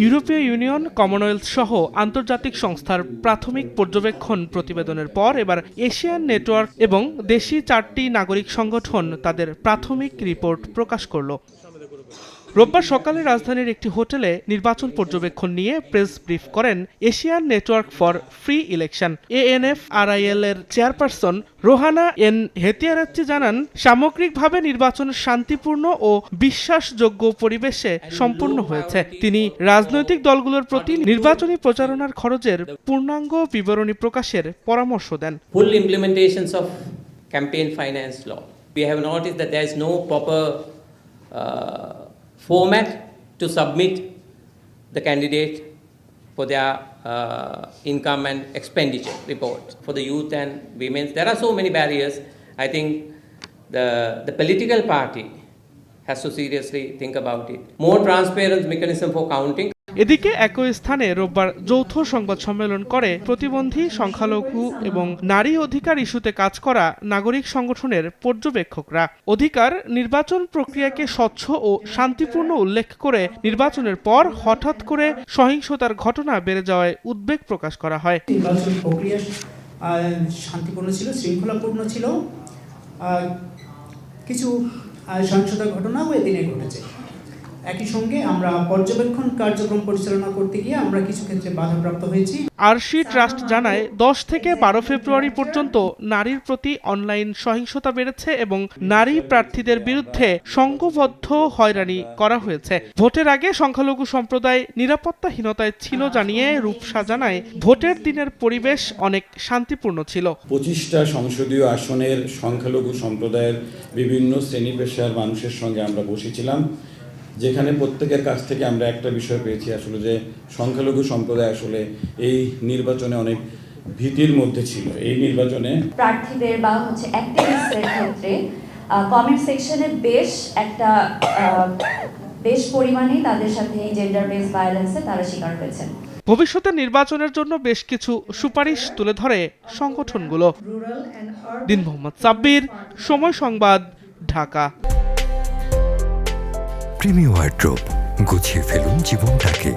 ইউরোপীয় union, Commonwealth সহ আন্তর্জাতিক সংস্থার প্রাথমিক পর্যবেক্ষণ প্রতিবেদনের পর এবার এশিয়ান নেটওয়ার্ক এবং দেশি 4টি নাগরিক সংগঠন তাদের প্রাথমিক রিপোর্ট প্রকাশ করল। রোববার সকালে রাজধানীর একটি হোটেলে নির্বাচন পর্যবেক্ষণ নিয়ে প্রেস ব্রিফ করেন Asian network for free election ANFRIL এর চেয়ারপারসন রোহানা এন হেতিয়ারাচ্চি জানান, সামগ্রিকভাবে নির্বাচন শান্তিপূর্ণ ও বিশ্বাসযোগ্য পরিবেশে সম্পন্ন হয়েছে। তিনি রাজনৈতিক দলগুলোর প্রতি নির্বাচনী প্রচারণার খরচের পূর্ণাঙ্গ বিবরণী প্রকাশের পরামর্শ দেন। Full implementations of campaign finance law. We have noticed that there is no proper format to submit the candidate for their income and expenditure report. For the youth and women, there are so many barriers. I think the political party has to seriously think about it. More transparent mechanism for counting. এদিকে একই স্থানে রোববার যৌথ সংবাদ সম্মেলন করে প্রতিবন্ধী, সংখ্যালঘু এবং নারী অধিকার ইস্যুতে কাজ করা নাগরিক সংগঠনের পর্যবেক্ষকরা। অধিকার নির্বাচন প্রক্রিয়াকে স্বচ্ছ ও শান্তিপূর্ণ উল্লেখ করে নির্বাচনের পর হঠাৎ করে সহিংসতার ঘটনা বেড়ে যাওয়ায় উদ্বেগ প্রকাশ করা হয়। নির্বাচন প্রক্রিয়া শান্তিপূর্ণ ছিল, শৃঙ্খলাপূর্ণ ছিল, কিছু সহিংসতার ঘটনাও এদিনে ঘটেছে। একই সঙ্গে আমরা পর্যবেক্ষণ কার্যক্রম পরিচালনা করতে গিয়ে আমরা কিছু ক্ষেত্রে বাধাপ্রাপ্ত হয়েছি। আরশি ট্রাস্ট জানায়, 10 থেকে 12 ফেব্রুয়ারি পর্যন্ত নারীর প্রতি অনলাইন সহিংসতা বেড়েছে এবং নারী প্রার্থীদের বিরুদ্ধে সংঘবদ্ধ হয়রানি করা হয়েছে। ভোটের আগে সংখ্যালঘু সম্প্রদায় নিরাপত্তাহীনতায় ছিল জানিয়ে রূপসা জানায়, ভোটের দিনের পরিবেশ অনেক শান্তিপূর্ণ ছিল। 25টা সংসদীয় আসনের সংখ্যালঘু সম্প্রদায়ের বিভিন্ন শ্রেণী পেশার মানুষের সঙ্গে আমরা বসেছিলাম, যেখানে প্রত্যেকের কাছ থেকে আমরা একটা বিষয় পেয়েছি, আসলে যে সংখ্যালঘু সম্প্রদায় আসলে এই নির্বাচনে অনেক ভীতির মধ্যে ছিল। এই নির্বাচনে প্রার্থীদের বা অ্যাক্টিভিস্টদের ক্ষেত্রে কমেন্ট সেকশনে বেশ পরিমাণে তাদের সাথে জেন্ডার বেস ভায়োলেন্সে তারা শিকার হয়েছেন। ভবিষ্যতে নির্বাচনের জন্য বেশ কিছু সুপারিশ তুলে ধরে সংগঠনগুলো। দিন মোহাম্মদ সাব্বির, সময় সংবাদ, ঢাকা। প্রিমিয়ার ওয়ার্ড্রোব, গুছিয়ে ফেলুন জীবনটাকে।